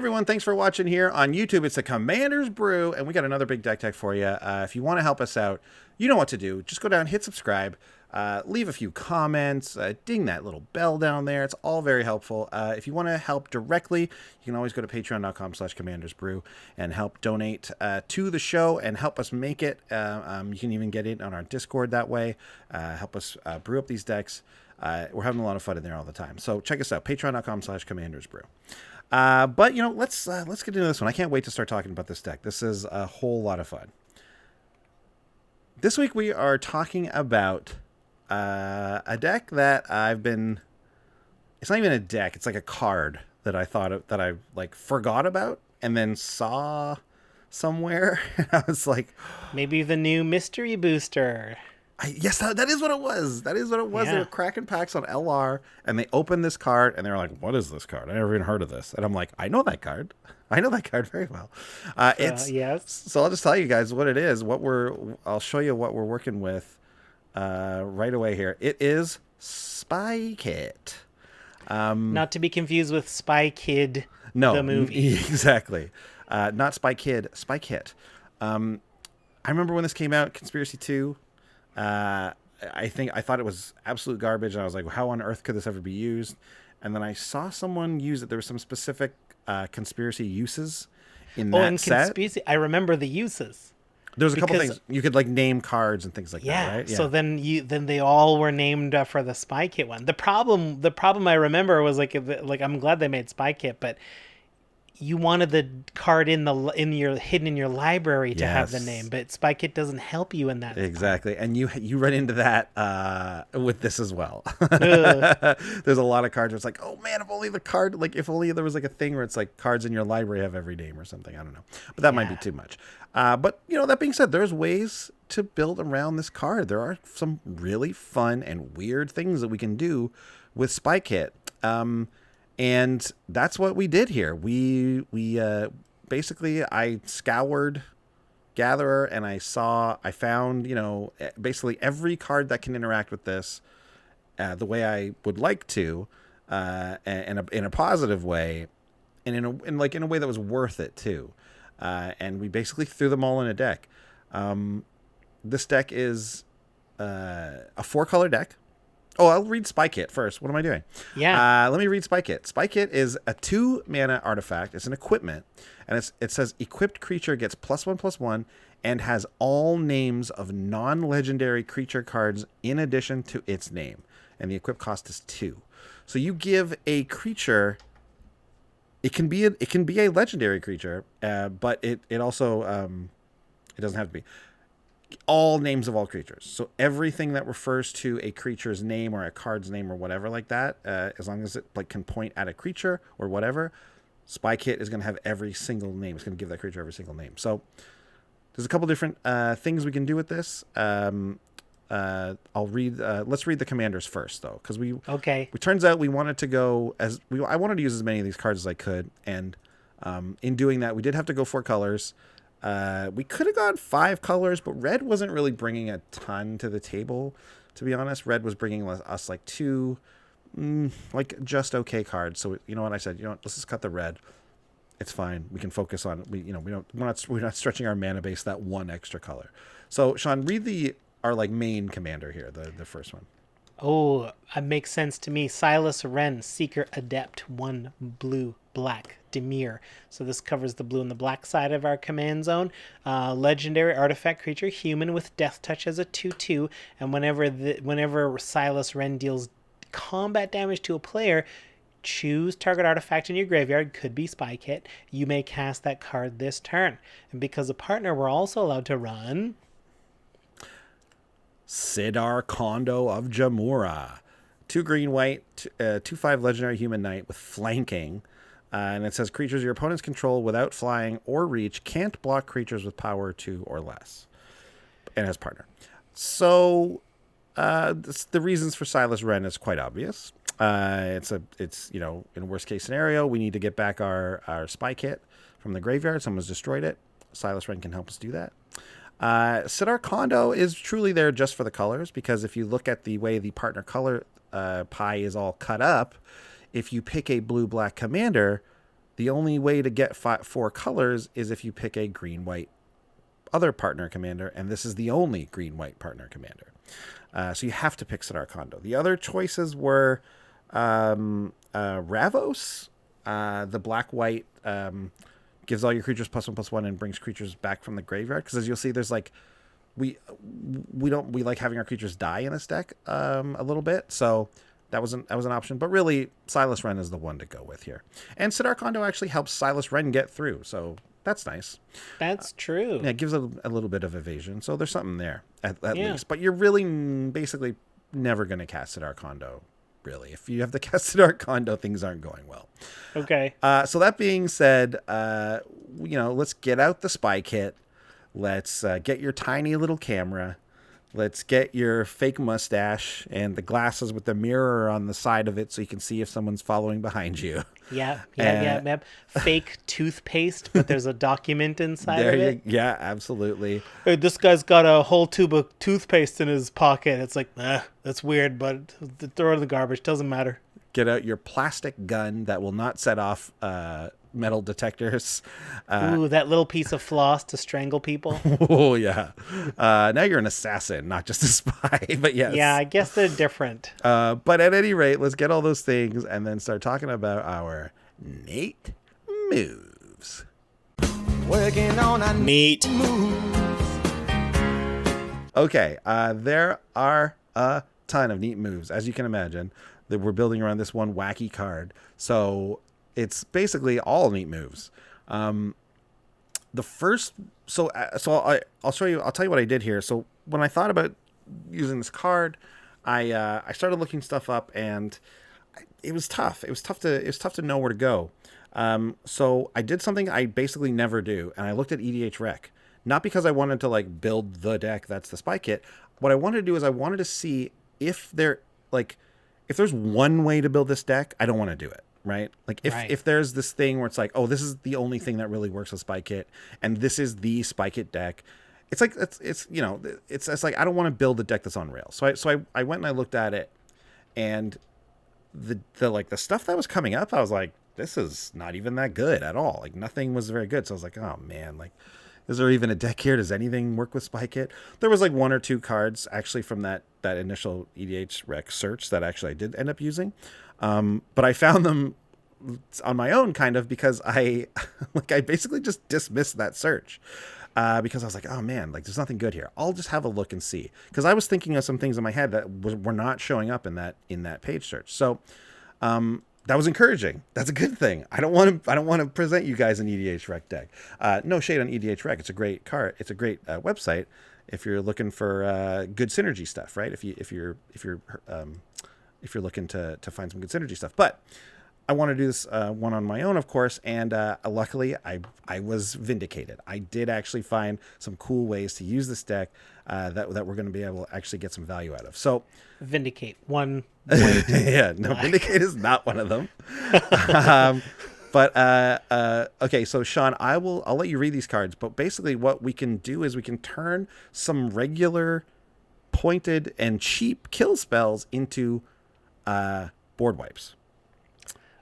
everyone, thanks for watching here on YouTube. It's the Commander's Brew, and we got another big deck for you. If you want to help us out, you know what to do. Just go down, hit subscribe, leave a few comments, ding that little bell down there. It's all very helpful. If you want to help directly, you can always go to patreon.com/commandersbrew and help donate to the show and help us make it. You can even get it on our Discord that way. Help us brew up these decks. We're having a lot of fun in there all the time. So check us out, patreon.com/commandersbrew. But, you know, let's get into this one. I can't wait to start talking about this deck. This is a whole lot of fun. This week we are talking about a deck that it's not even a deck. It's like a card that I forgot about and then saw somewhere. I was like, maybe the new mystery booster. Yes, that is what it was. That is what it was. Yeah. They were cracking packs on LR, and they opened this card, and they were like, what is this card? I never even heard of this. And I'm like, I know that card. I know that card very well. Yes. So I'll just tell you guys what it is. I'll show you what we're working with right away here. It is Spy Kit. Not to be confused with Spy Kid, the movie. Exactly. Not Spy Kid, Spy Kit. I remember when this came out, Conspiracy 2. I thought it was absolute garbage, and I was like, how on earth could this ever be used? And then I saw someone use it. There were some specific conspiracy uses in that set. Conspiracy, I remember the uses. There's a couple things you could like name cards and things like that, right? Yeah. So then they all were named for the Spy Kit one. The problem I remember was like I'm glad they made Spy Kit, but you wanted the card hidden in your library to have the name, but Spy Kit doesn't help you in that. Exactly, and you run into that with this as well. There's a lot of cards where it's like, oh man, if only there was like a thing where it's like cards in your library have every name or something. I don't know, but that might be too much. But you know, that being said, there's ways to build around this card. There are some really fun and weird things that we can do with Spy Kit. And that's what we did here. We basically, I scoured Gatherer, and I found, you know, basically every card that can interact with this the way I would like to, in a positive way, and in a way that was worth it too. And we basically threw them all in a deck. This deck is a 4-color deck. Oh, I'll read Spy Kit first. What am I doing? Yeah. Let me read Spy Kit. Spy Kit is a 2-mana artifact. It's an equipment. And it says equipped creature gets +1/+1 and has all names of non-legendary creature cards in addition to its name. And the equip cost is 2. So you give a creature... It can be a legendary creature, but it also... it doesn't have to be... all names of all creatures. So everything that refers to a creature's name or a card's name or whatever like that, as long as it like can point at a creature or whatever, Spy Kit is going to have every single name. It's going to give that creature every single name. So there's a couple different things we can do with this. I'll read. Let's read the commanders first, though, because It turns out we wanted to go I wanted to use as many of these cards as I could, and in doing that, we did have to go 4 colors. We could have gone 5 colors, but red wasn't really bringing a ton to the table, to be honest. Red was bringing us like 2, like just okay cards. So you know what I said? You know what? Let's just cut the red. It's fine. We can focus on we're not stretching our mana base that 1 extra color. So Sean, read our like main commander here, the first one. Oh, it makes sense to me. Silas Wren, Seeker Adept, 1 blue, black, Demir. So this covers the blue and the black side of our command zone. Legendary artifact creature, human with death touch as a 2/2, and whenever Silas Wren deals combat damage to a player, choose target artifact in your graveyard, could be Spy Kit. You may cast that card this turn. And because a partner, we're also allowed to run Sidar Kondo of Jamura. 2 green, white, 2/5 legendary human knight with flanking. And it says creatures your opponents control without flying or reach can't block creatures with power 2 or less. And has partner. So the reasons for Silas Wren is quite obvious. It's you know, in worst case scenario, we need to get back our Spy Kit from the graveyard. Someone's destroyed it. Silas Wren can help us do that. Sidar Kondo is truly there just for the colors, because if you look at the way the partner color pie is all cut up, if you pick a blue-black commander, The only way to get 4 colors is if you pick a green-white other partner commander, and this is the only green-white partner commander. So you have to pick Sidar Kondo. The other choices were Ravos, the black-white, gives all your creatures +1/+1 and brings creatures back from the graveyard. Because as you'll see, there's like we like having our creatures die in this deck a little bit. So that was an option. But really, Silas Wren is the one to go with here. And Sidar Kondo actually helps Silas Wren get through. So that's nice. That's true. Yeah, it gives a little bit of evasion. So there's something there at least. But you're really basically never going to cast Sidar Kondo. Really, if you have to cast Sidar Kondo, things aren't going well. Okay. So that being said, let's get out the spy kit. Let's get your tiny little camera. Let's get your fake mustache and the glasses with the mirror on the side of it so you can see if someone's following behind you. Yeah. Fake toothpaste, but there's a document inside of it. Yeah, absolutely. Hey, this guy's got a whole tube of toothpaste in his pocket. It's like, that's weird, but throw it in the garbage. Doesn't matter. Get out your plastic gun that will not set off metal detectors. Ooh, that little piece of floss to strangle people. Oh, yeah. Now you're an assassin, not just a spy, but yes. Yeah, I guess they're different. But at any rate, let's get all those things and then start talking about our Nate moves. Working on a Neat. Okay, there are a ton of neat moves, as you can imagine, that we're building around this one wacky card. So it's basically all neat moves. The first, I'll show you. I'll tell you what I did here. So when I thought about using this card, I started looking stuff up, and it was tough. It was tough to know where to go. So I did something I basically never do, and I looked at EDH Rec. Not because I wanted to like build the deck that's the spy kit. What I wanted to do is I wanted to see if there's one way to build this deck. I don't want to do it. Right? Like if there's this thing where it's like, oh, this is the only thing that really works with Spy Kit, and this is the Spy Kit deck. It's like it's like I don't want to build a deck that's on rails. So I went and I looked at it, and the stuff that was coming up, I was like, this is not even that good at all. Like nothing was very good. So I was like, oh man, like is there even a deck here? Does anything work with Spy Kit? There was like 1 or 2 cards actually from that initial EDH Rec search that actually I did end up using. But I found them on my own kind of because I basically just dismissed that search because I was like, oh man, like there's nothing good here. I'll just have a look and see. Because I was thinking of some things in my head that were not showing up in that page search. So that was encouraging. That's a good thing. I don't want to present you guys an EDH Rec deck. No shade on EDH Rec. It's a great card. It's a great website if you're looking for good synergy stuff, right? If you're looking to find some good synergy stuff. But I want to do this one on my own, of course, and luckily I was vindicated. I did actually find some cool ways to use this deck that we're going to be able to actually get some value out of. So Vindicate. One. Yeah, no, Vindicate is not one of them. Okay, so Sean, I'll let you read these cards, but basically what we can do is we can turn some regular pointed and cheap kill spells into board wipes,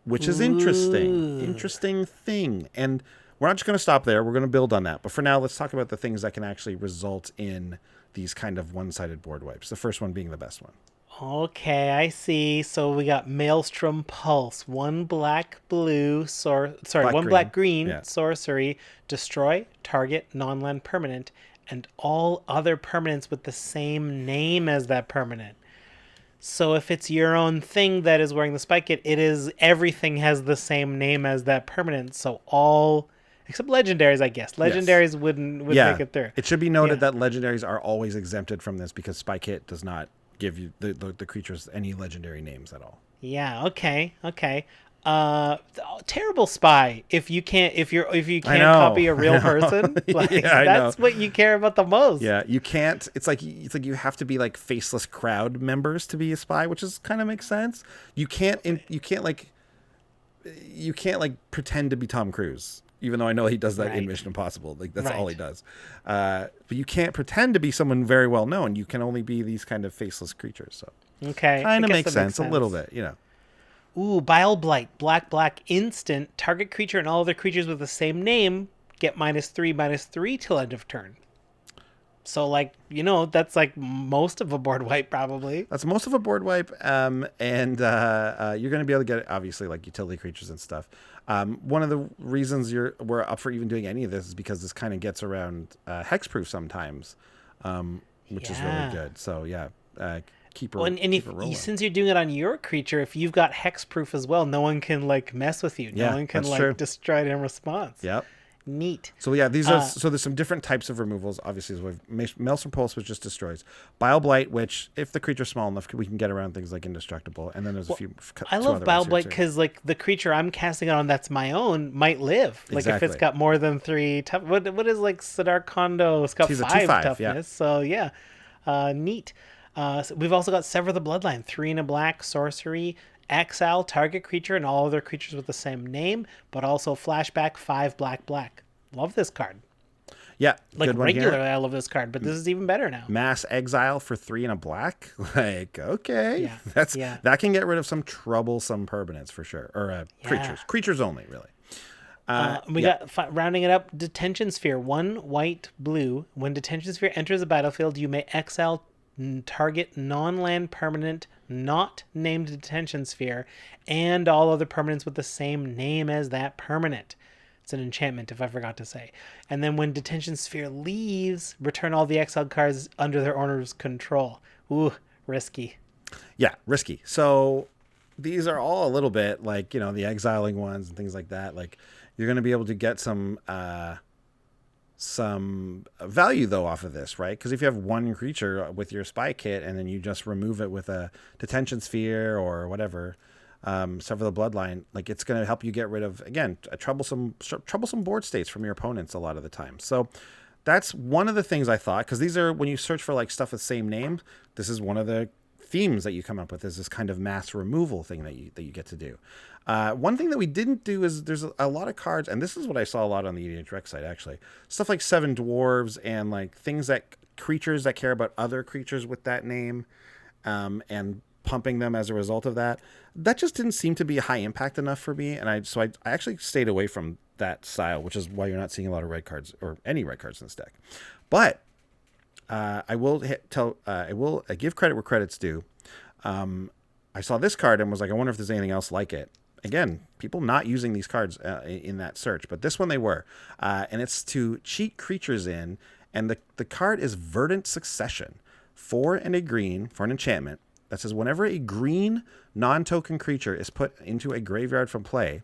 which is interesting thing. And we're not just going to stop there. We're going to build on that. But for now, let's talk about the things that can actually result in these kind of one-sided board wipes. The first one being the best one. Okay, I see. So we got Maelstrom Pulse, 1 black blue, black green yeah. sorcery, destroy target non-land permanent and all other permanents with the same name as that permanent. So if it's your own thing that is wearing the spike kit, everything has the same name as that permanent. So all except legendaries, I guess. Legendaries wouldn't make it through. It should be noted that legendaries are always exempted from this because spike kit does not give you the creatures any legendary names at all. Yeah, okay. Terrible spy if you can't copy a real person. Like that's what you care about the most. Yeah, you can't. It's like you have to be like faceless crowd members to be a spy, which is kind of makes sense. You can't pretend to be Tom Cruise, even though I know he does that in Mission Impossible. Like that's all he does. But you can't pretend to be someone very well known. You can only be these kind of faceless creatures. So okay, kind of makes sense a little bit, you know. Ooh, Bile Blight, black, instant. Target creature and all other creatures with the same name get -3/-3 till end of turn. So, like, that's like most of a board wipe, probably. That's most of a board wipe, and you're going to be able to get, obviously, like utility creatures and stuff. One of the reasons we're up for even doing any of this is because this kind of gets around hexproof sometimes, which is really good. So, yeah, keep it rolling. Since you're doing it on your creature, if you've got hexproof as well, no one can, like, mess with you. No one can, like, true. Destroy it in response. Yep. Neat. So yeah, these are so there's some different types of removals. Obviously, Maelstrom Pulse, which just destroys. Bile Blight, which if the creature's small enough, we can get around things like Indestructible. And then there's a few. I love Bile Blight because like the creature I'm casting it on that's my own might live. Like if it's got more than 3 tough. What is like Sidar Kondo? It's got 5 toughness. Yeah. So yeah, neat. So we've also got Sever the Bloodline, 3 and a black sorcery. Exile target creature and all other creatures with the same name, but also flashback 5 black. Love this card. Yeah, like regularly, I love this card, but this is even better now. Mass exile for 3 and a black. Like, okay, that can get rid of some troublesome permanents for sure, or creatures only, really. We got rounding it up. Detention Sphere, 1 white blue. When Detention Sphere enters the battlefield, you may exile target non-land permanent not named Detention Sphere and all other permanents with the same name as that permanent. It's an enchantment, if I forgot to say. And then when Detention Sphere leaves, return all the exiled cards under their owner's control. Ooh, risky. Yeah, risky. So these are all a little bit like, the exiling ones and things like that. Like you're going to be able to get some value though off of this, right? Because if you have one creature with your spy kit and then you just remove it with a Detention Sphere or whatever, Sever the Bloodline, like it's going to help you get rid of, again, a troublesome board states from your opponents a lot of the time. So that's one of the things I thought, because these are, when you search for like stuff with same name, this is one of the themes that you come up with, is this kind of mass removal thing that you get to do. One thing that we didn't do is there's a lot of cards, and this is what I saw a lot on the EDH site actually, stuff like 7 dwarves and like things that creatures that care about other creatures with that name, and pumping them as a result of that. That just didn't seem to be a high impact enough for me, and I actually stayed away from that style, which is why you're not seeing a lot of red cards or any red cards in this deck. But I will give credit where credit's due. I saw this card and was like, I wonder if there's anything else like it. Again, people not using these cards in that search, but this one they were. And it's to cheat creatures in, and the card is Verdant Succession. 4 and a green for an enchantment that says whenever a green non-token creature is put into a graveyard from play,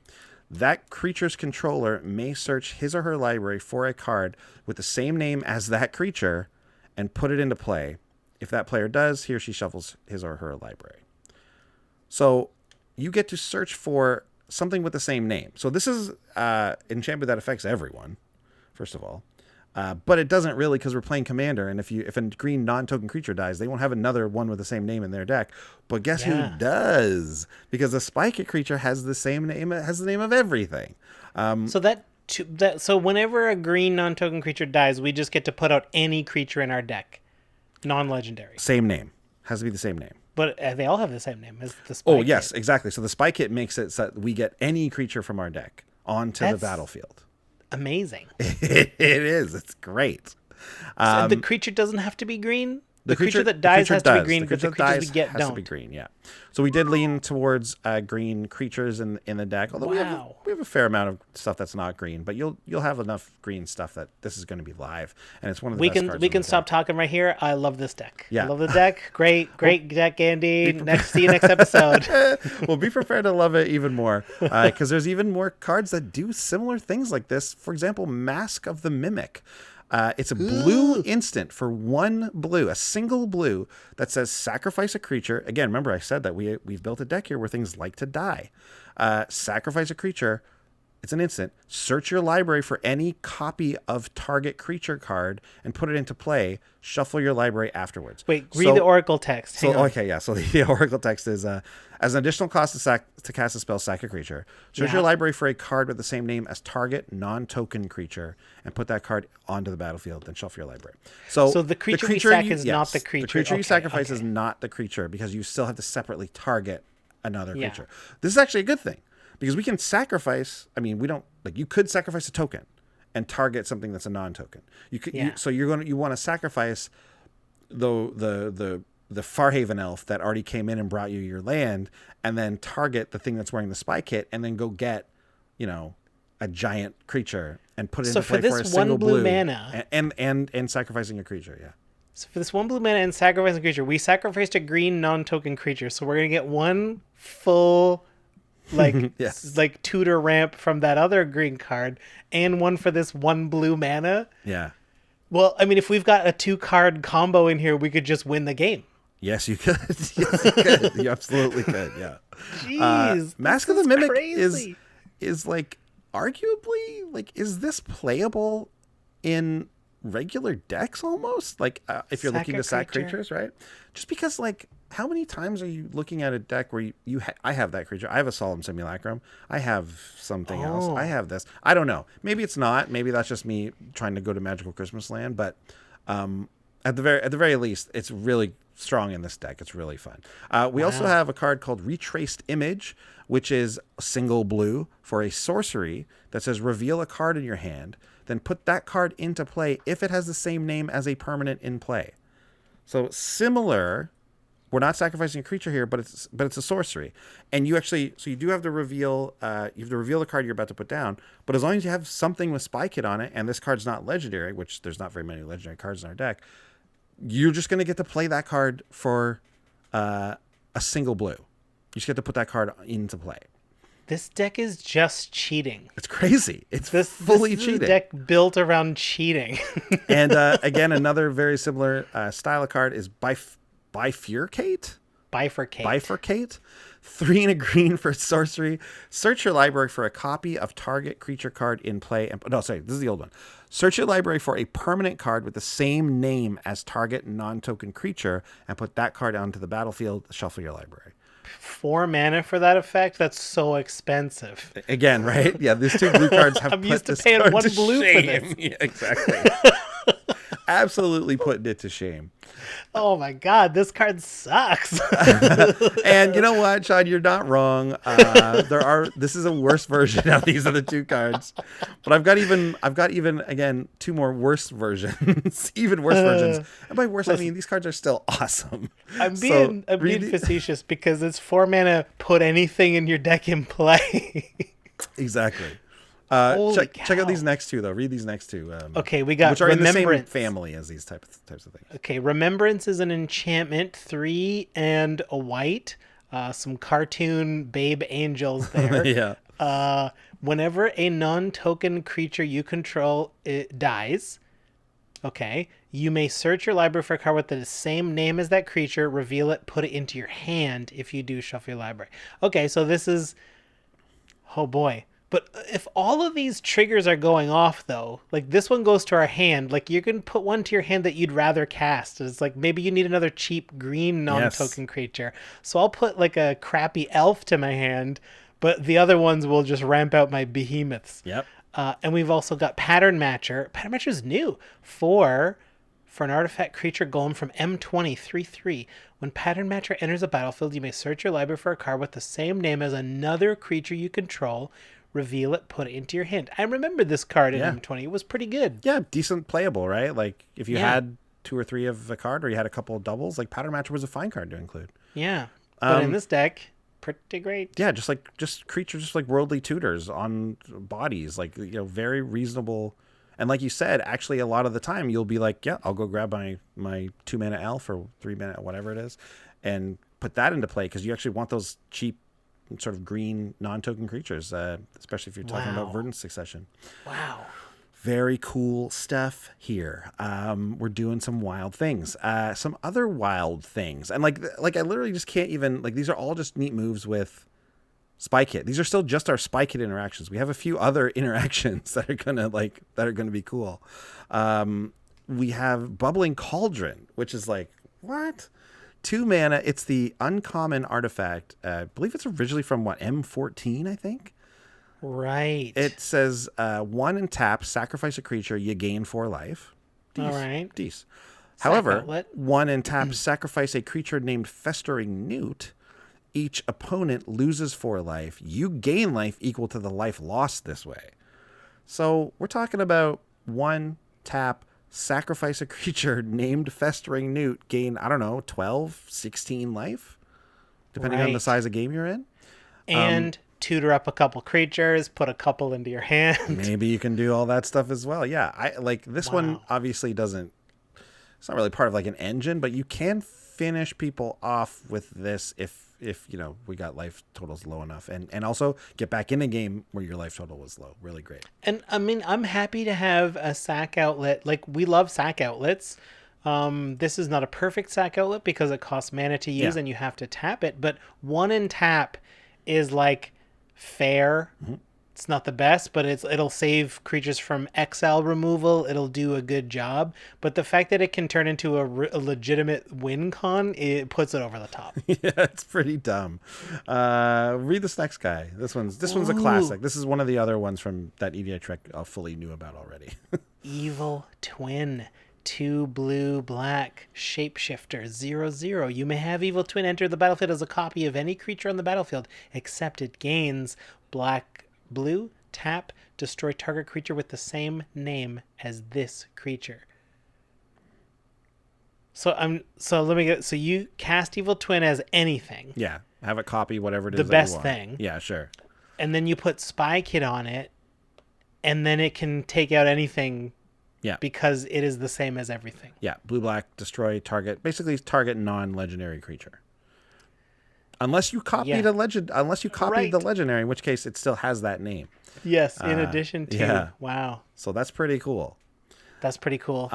that creature's controller may search his or her library for a card with the same name as that creature and put it into play. If that player does, he or she shuffles his or her library. So you get to search for something with the same name. So this is enchantment that affects everyone, first of all. But it doesn't really, because we're playing Commander, and if a green non-token creature dies, they won't have another one with the same name in their deck. But guess who does? Because the Spike creature has the same name, has the name of everything. So whenever a green non-token creature dies, we just get to put out any creature in our deck, non-legendary. Same name, has to be the same name. But they all have the same name as the Spike. Oh yes, exactly. So the Spike kit makes it so that we get any creature from our deck onto the battlefield. Amazing. It is. It's great. So the creature doesn't have to be green? The creature that dies has to be green, but the creatures we get don't. Has to be green, yeah. So we did lean towards green creatures in the deck, although we have a fair amount of stuff that's not green, but you'll have enough green stuff that this is going to be live, and it's one of the best cards. We can stop talking right here. I love this deck. Yeah. I love the deck. Great deck, Andy. See you next episode. Well, be prepared to love it even more, because there's even more cards that do similar things like this. For example, Mask of the Mimic. It's a blue instant for 1 blue, a single blue that says sacrifice a creature. Again, remember I said that we've built a deck here where things like to die. Sacrifice a creature. It's an instant. Search your library for any copy of target creature card and put it into play. Shuffle your library afterwards. Wait, read the Oracle text. Hang on. Okay, yeah. So the Oracle text is, as an additional cost to cast a spell, sack a creature. Search your library for a card with the same name as target non-token creature and put that card onto the battlefield. Then shuffle your library. So the creature you sack is not the creature. The creature you sacrifice is not the creature, because you still have to separately target another Yeah. creature. This is actually a good thing because we can sacrifice. I mean, we don't like you could sacrifice a token and target something that's a non-token. You could so you want to sacrifice the Farhaven elf that already came in and brought you your land, and then target the thing that's wearing the spy kit, and then go get, a giant creature and put it into play for a single blue mana and sacrificing a creature. Yeah. So for this 1 blue mana and sacrificing a creature, we sacrificed a green non-token creature. So we're gonna get one full, Yes. like tutor ramp from that other green card, and one for this 1 blue mana. Yeah. Well, I mean, if we've got a 2-card combo in here, we could just win the game. Yes, you could. Yes, you could. You absolutely could. Yeah. Jeez, Mask of the Mimic crazy. is like arguably like is this playable in regular decks almost? Like if you're looking to sack creatures, right? Just because like how many times are you looking at a deck where I have that creature. I have a Solemn Simulacrum. I have something else. I have this. I don't know. Maybe it's not. Maybe that's just me trying to go to Magical Christmas Land, but at the very least, it's really strong in this deck. It's really fun. We also have a card called Retraced Image, which is single blue for a sorcery that says reveal a card in your hand, then put that card into play if it has the same name as a permanent in play. So similar, we're not sacrificing a creature here, but it's a sorcery. And you do have to reveal the card you're about to put down, but as long as you have something with Spy Kit on it and this card's not legendary, which there's not very many legendary cards in our deck, you're just going to get to play that card for a single blue. You just get to put that card into play. This deck is just cheating. It's crazy. It's fully cheating. This deck built around cheating. And again, another very similar style of card is Bifurcate. Bifurcate. 3 and a green for sorcery. Search your library for a copy of target creature card in play. This is the old one. Search your library for a permanent card with the same name as target non-token creature and put that card onto the battlefield. Shuffle your library. 4 mana for that effect? That's so expensive. Again, right? Yeah, these 2 blue cards have I'm used to paying 1 blue for this. Yeah, exactly. Absolutely putting it to shame. Oh my god, this card sucks. And you know what, Sean, you're not wrong. This is a worse version of these other 2 cards, but I've got even again 2 more worse versions, even worse versions. And by worse, I mean these cards are still awesome. I'm being facetious because it's 4 mana. Put anything in your deck in play. Exactly. Check out these next 2 though. Read these next 2. Okay, we got which are in the same Remembrance. family as these types of things. Okay, Remembrance is an enchantment, 3 and a white. Some cartoon babe angels there. Yeah. Whenever a non-token creature you control dies, okay, you may search your library for a card with the same name as that creature, reveal it, put it into your hand. If you do, shuffle your library. Okay, so this is, oh boy. But if all of these triggers are going off, though, like this one goes to our hand, like you can put one to your hand that you'd rather cast. It's like maybe you need another cheap green non-token creature. So I'll put like a crappy elf to my hand, but the other ones will just ramp out my behemoths. Yep. And we've also got Pattern Matcher. Pattern Matcher is new for an artifact creature golem from M2033. When Pattern Matcher enters a battlefield, you may search your library for a card with the same name as another creature you control. Reveal it, put it into your hand. I remember this card in M20. It was pretty good. Yeah, decent playable, right? Like if you had 2 or 3 of a card, or you had a couple of doubles, like Pattern Matcher was a fine card to include. Yeah, but in this deck, pretty great. Yeah, just creatures, just like worldly tutors on bodies, like very reasonable. And like you said, actually, a lot of the time you'll be like, yeah, I'll go grab my 2 mana elf or 3 mana, whatever it is, and put that into play because you actually want those cheap sort of green non-token creatures, especially if you're talking about Verdant Succession. Wow. Very cool stuff here. We're doing some wild things. Some other wild things. And like I literally just can't even, like, these are all just neat moves with Spy Kit. These are still just our Spy Kit interactions. We have a few other interactions that are gonna be cool. We have Bubbling Cauldron, which is like, what? 2 mana. It's the uncommon artifact. I believe it's originally from M14, I think. Right. It says 1 and tap, sacrifice a creature, you gain 4 life. All right. However, outlet. 1 and tap, sacrifice a creature named Festering Newt. each opponent loses 4 life, you gain life equal to the life lost this way. So we're talking about 1 tap, sacrifice a creature named Festering Newt, gain, I don't know, 12, 16 life, depending on the size of game you're in. And tutor up a couple creatures, put a couple into your hand. Maybe you can do all that stuff as well. Yeah, I like this one obviously doesn't, it's not really part of like an engine, but you can finish people off with this if you know, we got life totals low enough, and also get back in a game where your life total was low. Really great. And I mean, I'm happy to have a sack outlet. Like, we love sack outlets. This is not a perfect sack outlet because it costs mana to use and you have to tap it, but 1 in tap is like fair. It's not the best, but it'll save creatures from exile removal. It'll do a good job. But the fact that it can turn into a legitimate win con, it puts it over the top. Yeah, it's pretty dumb. Read this next guy. This one's a classic. This is one of the other ones from that EDI Trek I fully knew about already. Evil Twin. 2 blue black shapeshifter 0/0. You may have Evil Twin enter the battlefield as a copy of any creature on the battlefield, except it gains blue, tap, destroy target creature with the same name as this creature. So you cast Evil Twin as anything. Yeah, have it copy whatever it is. The that best you want. thing. Yeah, sure. And then you put Spy Kit on it, and then it can take out anything. Yeah. Because it is the same as everything. Yeah, blue black, destroy target, basically target non-legendary creature. Unless you copy the legendary, in which case it still has that name. Yes, in addition to. Yeah. Wow. So that's pretty cool. That's pretty cool.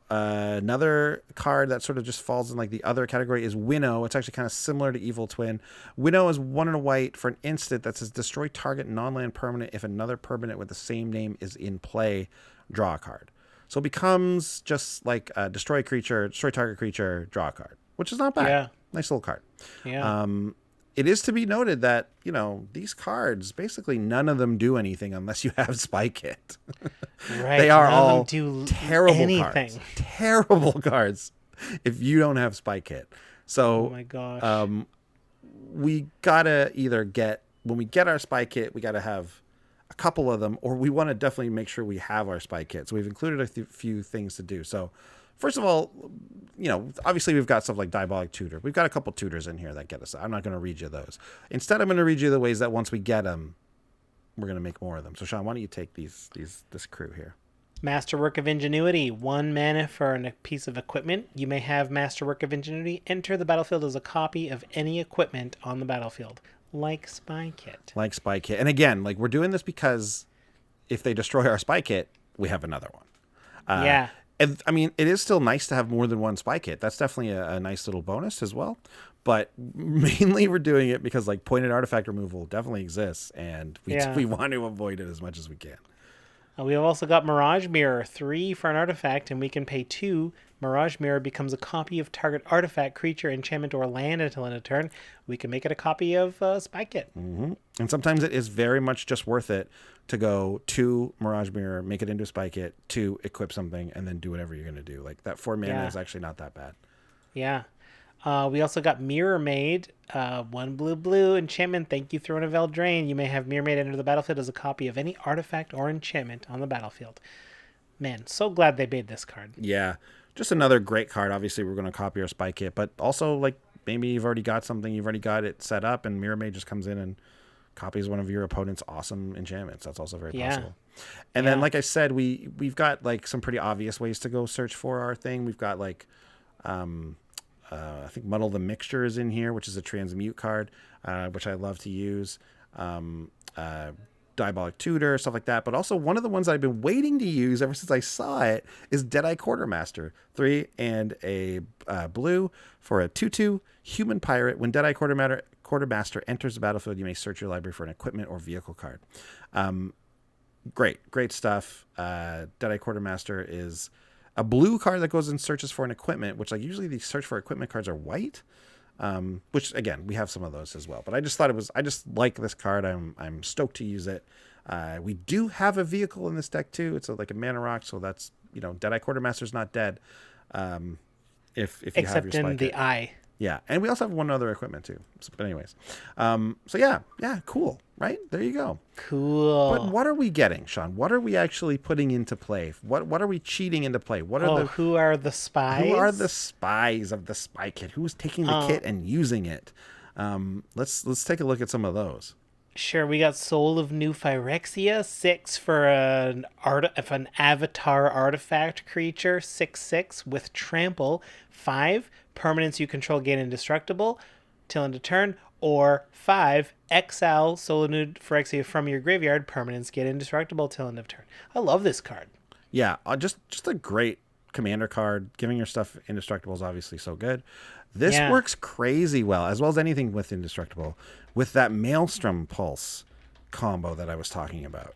Another card that sort of just falls in like the other category is Winnow. It's actually kind of similar to Evil Twin. Winnow is 1 and a white for an instant that says destroy target non-land permanent if another permanent with the same name is in play. Draw a card. So it becomes just like destroy target creature, draw a card, which is not bad. Yeah. Nice little card. Yeah. It is to be noted that, you know, these cards, basically none of them do anything unless you have Spy Kit. Right. They are none all of them do terrible cards. Terrible cards if you don't have Spy Kit. So, oh my gosh. We gotta either when we get our Spy Kit, we gotta have a couple of them, or we want to definitely make sure we have our Spy Kit. So we've included a few things to do. So first of all, you know, obviously we've got stuff like Diabolic Tutor. We've got a couple tutors in here that get us. I'm not going to read you those. Instead, I'm going to read you the ways that once we get them, we're going to make more of them. So Sean, why don't you take this crew here? Masterwork of Ingenuity. 1 mana for a piece of equipment. You may have Masterwork of Ingenuity enter the battlefield as a copy of any equipment on the battlefield. Like Spy Kit. And again, like, we're doing this because if they destroy our Spy Kit, we have another one. Yeah. And I mean, it is still nice to have more than 1 Spy Kit. That's definitely a nice little bonus as well. But mainly we're doing it because like pointed artifact removal definitely exists, and we want to avoid it as much as we can. We have also got Mirage Mirror, 3 for an artifact, and we can pay 2. Mirage Mirror becomes a copy of target artifact, creature, enchantment, or land until end of turn. We can make it a copy of Spy Kit. Mm-hmm. And sometimes it is very much just worth it to go to Mirage Mirror, make it into a Spy Kit, to equip something, and then do whatever you're going to do. Like, that 4 mana is actually not that bad. Yeah. We also got Mirror Maid, 1 blue enchantment. Thank you, Throne of Eldraine. You may have Mirror Maid enter the battlefield as a copy of any artifact or enchantment on the battlefield. Man, so glad they made this card. Yeah, just another great card. Obviously, we're going to copy our Spy Kit, but also like maybe you've already got something, you've already got it set up, and Mirror Maid just comes in and copies one of your opponent's awesome enchantments. That's also very possible. And then, like I said, we've got like some pretty obvious ways to go search for our thing. We've got like I think Muddle the Mixture is in here, which is a transmute card, which I love to use. Diabolic Tutor, stuff like that. But also one of the ones I've been waiting to use ever since I saw it is Deadeye Quartermaster. 3 and a blue for a 2/2 human pirate. When Deadeye Quartermaster enters the battlefield, you may search your library for an equipment or vehicle card. Great stuff. Deadeye Quartermaster is a blue card that goes and searches for an equipment, which like usually the search for equipment cards are white. Which again, we have some of those as well, but I just like this card. I'm stoked to use it. We do have a vehicle in this deck too. It's like a mana rock. So that's, Deadeye Quartermaster's not dead. If you except have your in the eye. Yeah, and we also have one other equipment too. But anyways, so yeah, cool, right? There you go. Cool. But what are we getting, Sean? What are we actually putting into play? What are we cheating into play? What are who are the spies? Who are the spies of the spy kit? Who's taking the kit and using it? Let's take a look at some of those. Sure, we got Soul of New Phyrexia, 6 for an avatar artifact creature, 6/6 with trample, 5 permanents you control gain indestructible till end of turn, or 5 exile Soul of New Phyrexia from your graveyard, permanents get indestructible till end of turn. I love this card. Yeah, just a great commander card. Giving your stuff indestructible is obviously so good. This works crazy well as anything with indestructible, with that Maelstrom Pulse combo that I was talking about.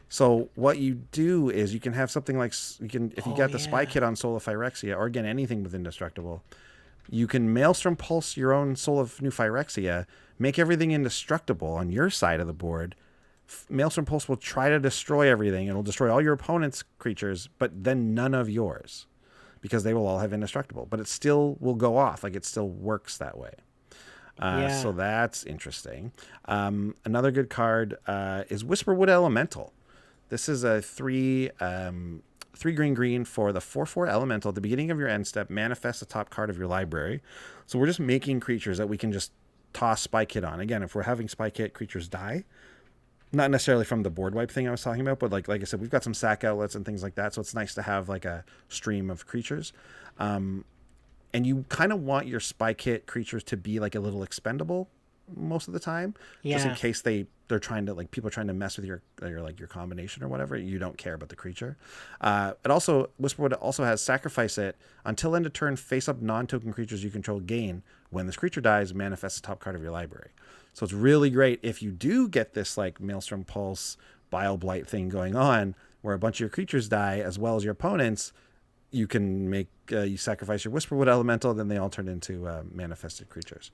So what you do is you can have something like if you got the spy kit on Soul of Phyrexia, or again anything with indestructible, you can Maelstrom Pulse your own Soul of New Phyrexia, make everything indestructible on your side of the board. Maelstrom Pulse will try to destroy everything. It'll destroy all your opponent's creatures, but then none of yours, because they will all have indestructible. But it still will go off. Like, it still works that way. So that's interesting. Another good card is Whisperwood Elemental. This is a 3 green for the 4/4 Elemental. At the beginning of your end step, manifest the top card of your library. So we're just making creatures that we can just toss Spy Kit on. Again, if we're having Spy Kit, creatures die. Not necessarily from the board wipe thing I was talking about, but like I said, we've got some sack outlets and things like that. So it's nice to have like a stream of creatures. And you kind of want your Spy Kit creatures to be like a little expendable most of the time, just in case they're trying to, like, people are trying to mess with your combination or whatever. You don't care about the creature. Whisperwood also has sacrifice it until end of turn. Face up non-token creatures you control gain. When this creature dies, manifest the top card of your library. So it's really great if you do get this like Maelstrom Pulse, Bile Blight thing going on, where a bunch of your creatures die as well as your opponents. You can make you sacrifice your Whisperwood Elemental, then they all turn into manifested creatures.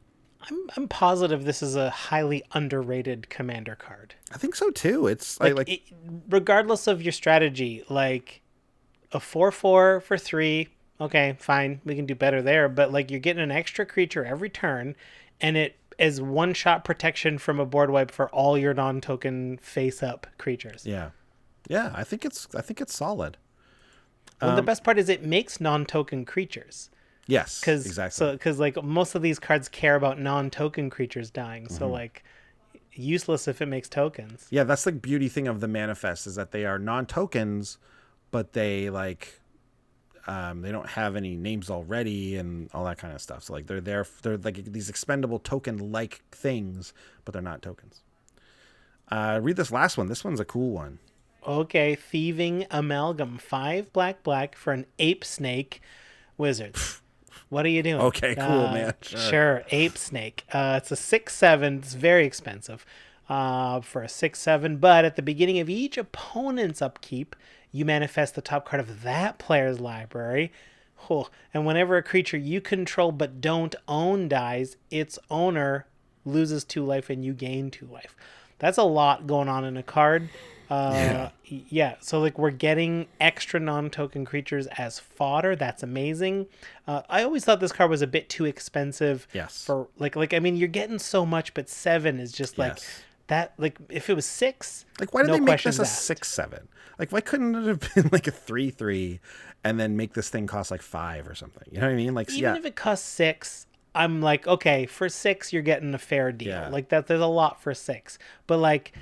I'm positive this is a highly underrated commander card. I think so too. It's regardless of your strategy, like a 4/4 for 3. Okay, fine, we can do better there. But like, you're getting an extra creature every turn, and it is one-shot protection from a board wipe for all your non-token face-up creatures. Yeah. I think it's solid. Well, the best part is it makes non-token creatures. Yes, exactly. So, because like most of these cards care about non-token creatures dying, so like useless if it makes tokens. Yeah, that's the beauty thing of the manifest, is that they are non-tokens, but they like they don't have any names already and all that kind of stuff. So like they're like these expendable token-like things, but they're not tokens. Read this last one. This one's a cool one. Okay, Thieving Amalgam, 5 black for an ape snake wizard. What are you doing? Okay, cool, man. Sure, ape snake. It's a 6/7. It's very expensive for a 6/7. But at the beginning of each opponent's upkeep, you manifest the top card of that player's library. Oh, and whenever a creature you control but don't own dies, its owner loses 2 life and you gain 2 life. That's a lot going on in a card. So like, we're getting extra non-token creatures as fodder. That's amazing. I always thought this card was a bit too expensive. Yes. For like I mean, you're getting so much, but 7 is just like that. Like, if it was 6, like, why did they make this a 6/7? Like, why couldn't it have been like a 3/3 and then make this thing cost like 5 or something? You know what I mean? Like, even if it costs 6, I'm like, okay, for 6 you're getting a fair deal. Yeah. Like, that, there's a lot for 6, but like,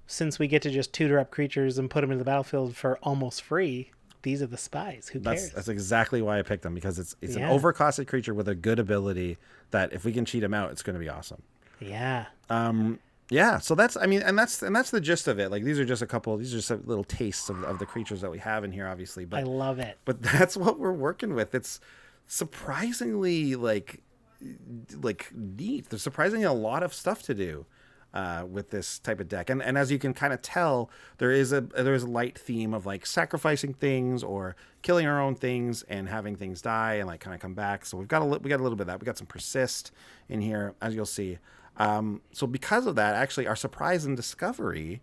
since we get to just tutor up creatures and put them in the battlefield for almost free, these are the spies. Who cares? That's exactly why I picked them, because it's an overcosted creature with a good ability that if we can cheat him out, it's going to be awesome. Yeah. So that's the gist of it. Like, these are just little tastes of the creatures that we have in here, obviously. But I love it. But that's what we're working with. It's surprisingly like neat. There's surprisingly a lot of stuff to do with this type of deck, and as you can kind of tell, there is a light theme of like sacrificing things or killing our own things and having things die and like kind of come back. So we got a little bit of that. We got some persist in here, as you'll see. So because of that, actually, our surprise and discovery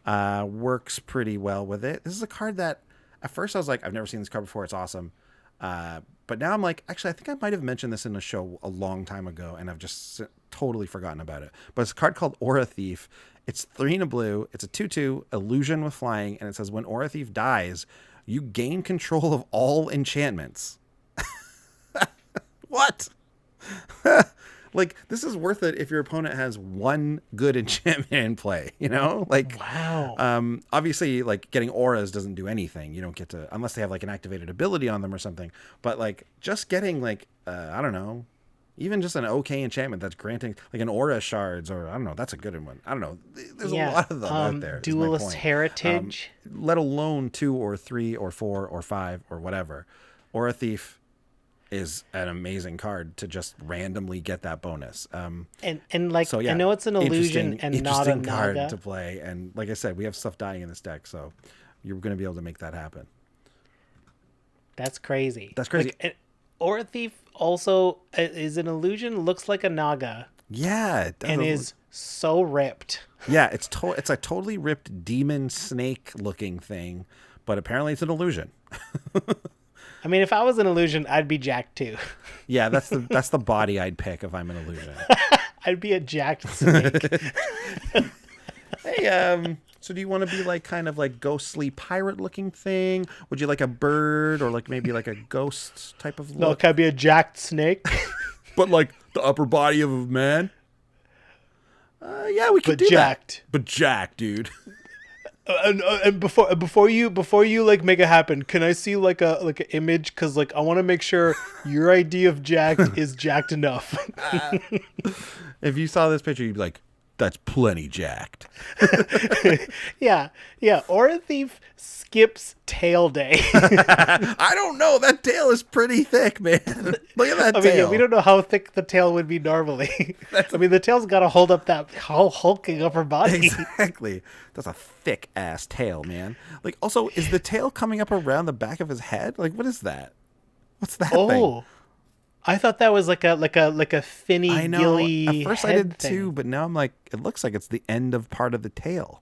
works pretty well with it. This is a card that at first I was like, I've never seen this card before. It's awesome. But now I'm like, actually, I think I might have mentioned this in a show a long time ago, and I've just totally forgotten about it. But it's a card called Aura Thief. It's 3 and a blue. It's a 2/2 illusion with flying, and it says when Aura Thief dies, you gain control of all enchantments. What? Like, this is worth it if your opponent has one good enchantment in play, you know? Like, wow. Obviously, like, getting auras doesn't do anything. You don't get to, unless they have, like, an activated ability on them or something. But, like, just getting, like, I don't know, even just an okay enchantment that's granting, like, an aura shards, or, I don't know, that's a good one. I don't know. There's a lot of them out there. Duelist Heritage. Let alone 2 or 3 or 4 or 5 or whatever. Aura Thief is an amazing card to just randomly get that bonus. And like, so, yeah, I know it's an illusion and not a interesting card naga to play. And like I said, we have stuff dying in this deck, so you're going to be able to make that happen. That's crazy. That's crazy. Like, Aura Thief also is an illusion, looks like a naga. Yeah, it does. And is so ripped. Yeah, it's a totally ripped demon snake looking thing, but apparently it's an illusion. I mean, if I was an illusion, I'd be jacked too. Yeah, that's the body I'd pick if I'm an illusion. I'd be a jacked snake. Hey, so do you want to be like kind of like ghostly pirate looking thing? Would you like a bird or like maybe like a ghost type of look? No, can I be a jacked snake? But like the upper body of a man? Yeah, we could do jacked. That. But jacked, dude. And before you like make it happen, can I see like an image? Because like I want to make sure your idea of jacked is jacked enough. If you saw this picture, you'd be like, "That's plenty jacked." Yeah. Aura Thief skips tail day. I don't know. That tail is pretty thick, man. Look at that tail. I mean, yeah, we don't know how thick the tail would be normally. I mean, the tail's got to hold up that whole hulking upper body. Exactly. That's a thick ass tail, man. Like, also, is the tail coming up around the back of his head? Like, what is that? What's that thing? I thought that was like a finny, I know. gilly At first, I head did thing. too, but now I'm like, it looks like it's the end of part of the tail.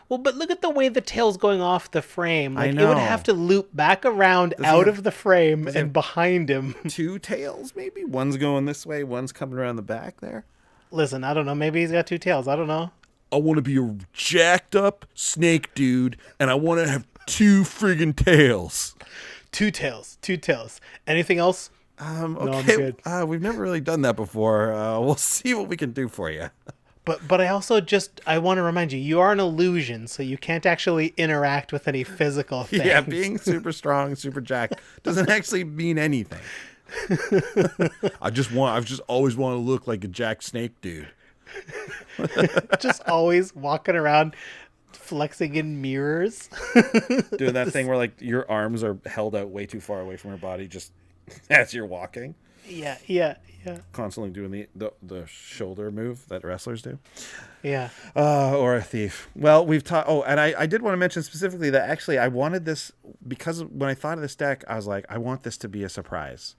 Well, but look at the way the tail's going off the frame. Like, I it know. would have to loop back around out of the frame and behind him. 2 tails, maybe? One's going this way, one's coming around the back there. Listen, I don't know. Maybe he's got 2 tails. I don't know. I want to be a jacked up snake dude, and I want to have 2 friggin' tails. 2 tails. Anything else? Okay. No, I'm good. We've never really done that before. We'll see what we can do for you. But I also I want to remind you, you are an illusion, so you can't actually interact with any physical things. Yeah, being super strong, super jacked doesn't actually mean anything. I've just always want to look like a jacked snake dude. Just always walking around flexing in mirrors. Doing that thing where like your arms are held out way too far away from your body just as you're walking. Yeah. Constantly doing the shoulder move that wrestlers do. Yeah. Or a thief. Well, we've taught. Oh, and I did want to mention specifically that actually I wanted this because when I thought of this deck, I was like, I want this to be a surprise.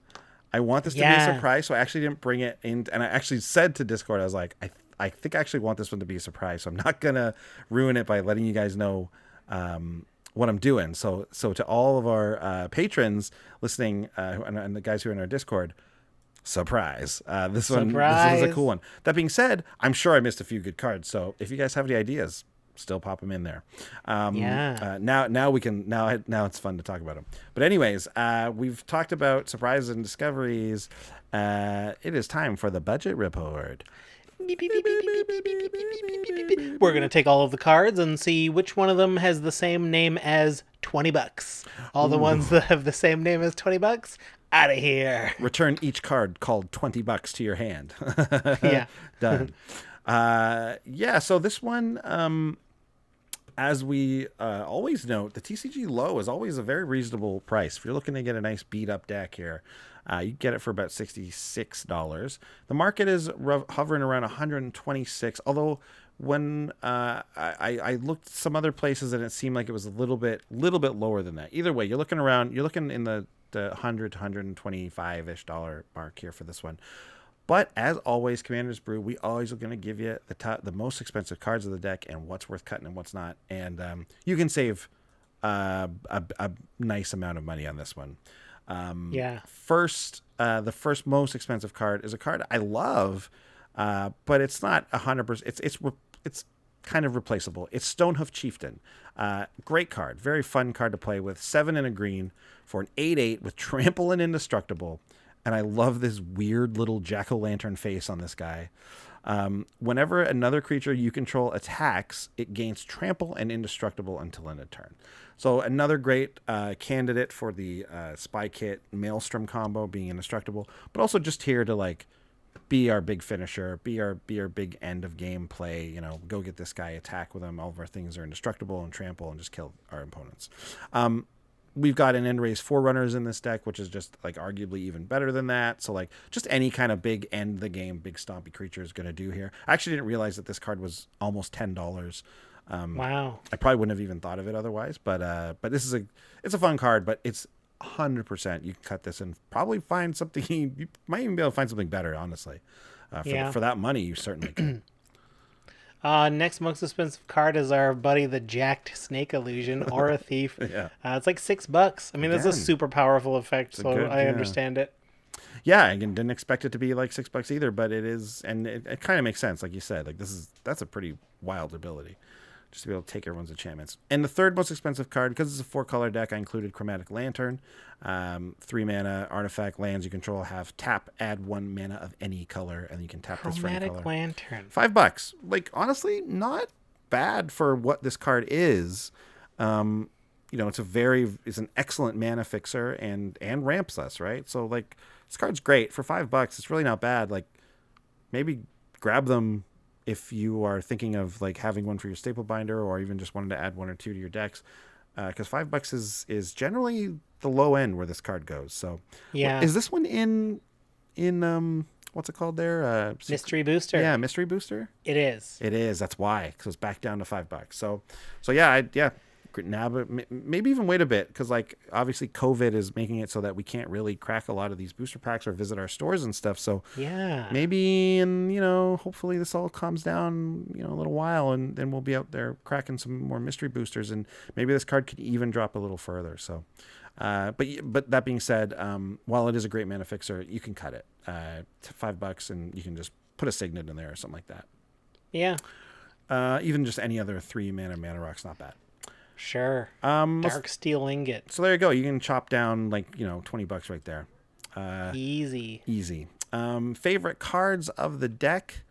I want this to be a surprise. So I actually didn't bring it in. And I actually said to Discord, I was like, I think I actually want this one to be a surprise. So I'm not going to ruin it by letting you guys know what I'm doing. So to all of our patrons listening and the guys who are in our Discord, surprise. This is a cool one. That being said, I'm sure I missed a few good cards. So if you guys have any ideas, still pop them in there. Now we can, now it's fun to talk about them. But anyways, we've talked about surprises and discoveries. It is time for the budget report. We're going to take all of the cards and see which one of them has the same name as $20. All the ones that have the same name as $20, out of here. Return each card called $20 to your hand. Yeah. Done. So this one, as we always note, the TCG low is always a very reasonable price. If you're looking to get a nice beat up deck here, you get it for about $66. The market is hovering around 126. Although when I looked some other places and it seemed like it was a little bit lower than that. Either way, you're looking in the 100 to 125-ish dollar mark here for this one. But as always, Commander's Brew, we always are going to give you the most expensive cards of the deck and what's worth cutting and what's not. And you can save a nice amount of money on this one. Yeah. The first most expensive card is a card I love, but it's not 100%. It's kind of replaceable. It's Stonehoof Chieftain. Great card, very fun card to play with. 7 and a green for an 8/8 with trample and indestructible. And I love this weird little jack-o'-lantern face on this guy. Whenever another creature you control attacks, it gains trample and indestructible until end of turn. So another great candidate for the Spy Kit Maelstrom combo, being indestructible, but also just here to like be our big finisher, be our big end of game play. You know, go get this guy, attack with him. All of our things are indestructible and trample and just kill our opponents. We've got an end race Forerunners in this deck, which is just like arguably even better than that. So like just any kind of big end the game, big stompy creature is going to do here. I actually didn't realize that this card was almost $10. Wow. I probably wouldn't have even thought of it otherwise, but this is it's a fun card, but it's 100%. You can cut this and probably find something. You might even be able to find something better, honestly. For that money, you certainly can. Next most expensive card is our buddy, the Jacked Snake Illusion, Aura Thief. Yeah. It's like $6. I mean, that's a super powerful effect, so I understand it. Yeah, again, didn't expect it to be like $6 either, but it is, and it kind of makes sense, like you said. Like that's a pretty wild ability, just to be able to take everyone's enchantments. And the third most expensive card, because it's a 4-color deck, I included Chromatic Lantern. 3 mana artifact lands you control have tap, add 1 mana of any color, and you can tap this for any color. Chromatic Lantern. $5. Like, honestly, not bad for what this card is. It's an excellent mana fixer and ramps us, right? So like this card's great for $5. It's really not bad. Like, maybe grab them if you are thinking of like having one for your staple binder, or even just wanted to add 1 or 2 to your decks, because $5 is generally the low end where this card goes. So yeah, is this one in what's it called there? Mystery Booster. Yeah, Mystery Booster. It is. That's why, because it's back down to $5. So yeah. Now, but maybe even wait a bit, because like obviously COVID is making it so that we can't really crack a lot of these booster packs or visit our stores and stuff. So yeah, maybe hopefully this all calms down a little while, and then we'll be out there cracking some more mystery boosters, and maybe this card could even drop a little further. So but that being said, while it is a great mana fixer, you can cut it to $5, and you can just put a Signet in there or something like that. Yeah, even just any other 3 mana rock's not bad. Sure. Dark Steel Ingot. So there you go. You can chop down like $20 right there. Easy. Favorite cards of the deck.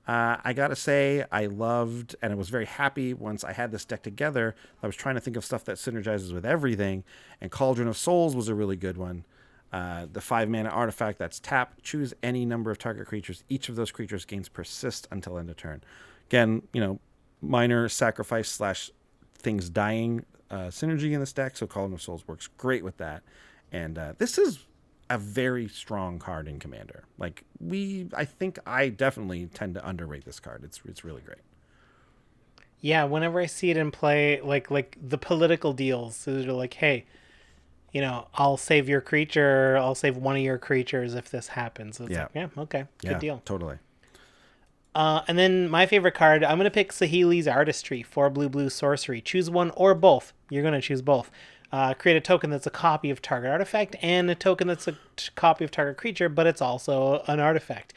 I gotta say, I loved, and I was very happy once I had this deck together. I was trying to think of stuff that synergizes with everything, and Cauldron of Souls was a really good one. The 5 mana artifact that's tap. Choose any number of target creatures. Each of those creatures gains persist until end of turn. Again, minor sacrifice / things dying synergy in this deck, so Cauldron of Souls works great with that. And this is a very strong card in Commander. Like I think I definitely tend to underrate this card. It's really great. Yeah, whenever I see it in play, like the political deals, so they're like, hey, I'll save your creature, I'll save one of your creatures if this happens. So it's okay, good deal. Totally. And then my favorite card, I'm going to pick Saheeli's Artistry, 4 blue sorcery. Choose one or both. You're going to choose both. Create a token that's a copy of target artifact, and a token that's a copy of target creature, but it's also an artifact.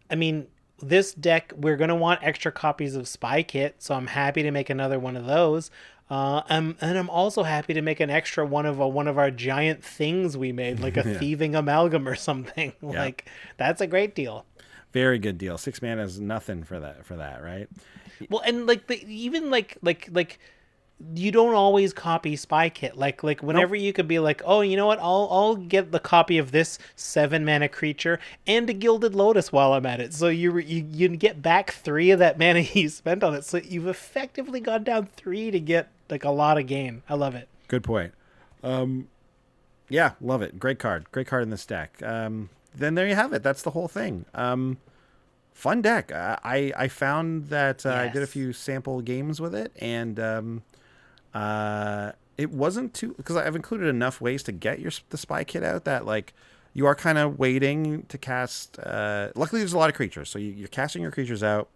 I mean, this deck, we're going to want extra copies of Spy Kit, so I'm happy to make another one of those. And I'm also happy to make an extra one of our giant things we made, like a Thieving Amalgam or something. Yeah. Like, that's a great deal. Very good deal. 6 mana is nothing for that, right? Well, and like like you don't always copy Spy Kit. Like whenever you could be like, oh, you know what? I'll get the copy of this 7 mana creature and a Gilded Lotus while I'm at it. So you get back 3 of that mana you spent on it. So you've effectively gone down 3 to get like a lot of gain. I love it. Good point. Yeah, love it. Great card in this deck. Then there you have it. That's the whole thing. Fun deck. I found that I did a few sample games with it, and it wasn't too, because I've included enough ways to get the Spy Kit out that like you are kind of waiting to cast. Luckily, there's a lot of creatures, so you're casting your creatures out.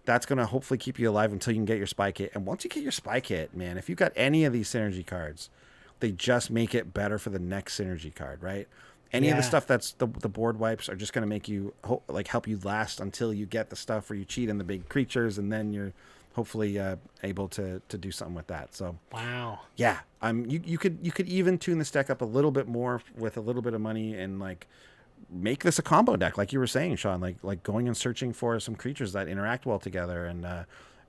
That's going to hopefully keep you alive until you can get your Spy Kit. And once you get your Spy Kit, man, if you've got any of these synergy cards, They just make it better for the next synergy card, right? Any of the Yeah. stuff that's the board wipes are just going to make you help you last until you get the stuff where you cheat in the big creatures, and then you're hopefully able to do something with that. So Wow. yeah, you could even tune this deck up a little bit more with a little bit of money and like make this a combo deck, like you were saying, Sean. Like going and searching for some creatures that interact well together and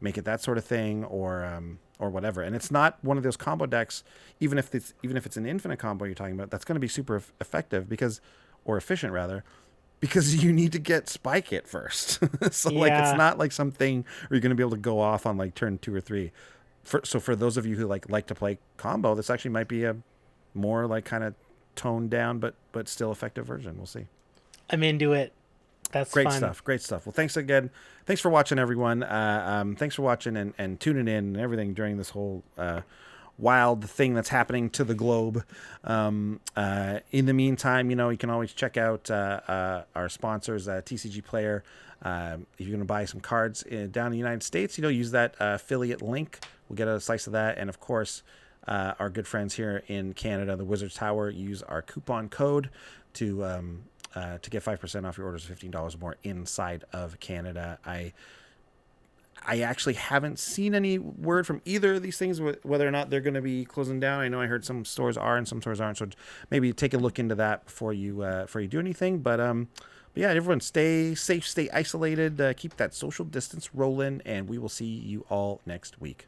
make it that sort of thing, or whatever. And it's not one of those combo decks, even if it's an infinite combo you're talking about, that's going to be super effective or efficient rather, because you need to get Spike It first. So like it's not like something where you're going to be able to go off on like turn 2 or 3. So for those of you who like to play combo, this actually might be a more like kind of toned down but still effective version. We'll see. I'm into it. That's Great fun. stuff. Great stuff. Well, thanks again. Thanks for watching, everyone. Thanks for watching and tuning in and everything during this whole wild thing that's happening to the globe. In the meantime, you can always check out our sponsors, TCGplayer. If you're going to buy some cards down in the United States, use that affiliate link. We'll get a slice of that. And, of course, our good friends here in Canada, the Wizards Tower, use our coupon code to get 5% off your orders of $15 or more inside of Canada. I actually haven't seen any word from either of these things whether or not they're going to be closing down. I know I heard some stores are and some stores aren't, so maybe take a look into that before you do anything. But yeah, everyone stay safe, stay isolated, keep that social distance rolling, and we will see you all next week.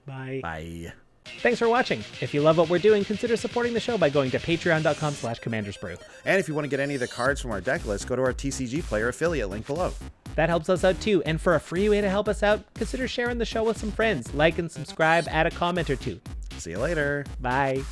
Bye. Bye. Thanks for watching. If you love what we're doing, consider supporting the show by going to patreon.com/commandersbrew. And if you want to get any of the cards from our deck list, go to our TCGplayer affiliate link below. That helps us out too, and for a free way to help us out, consider sharing the show with some friends. Like and subscribe, add a comment or two. See you later. Bye.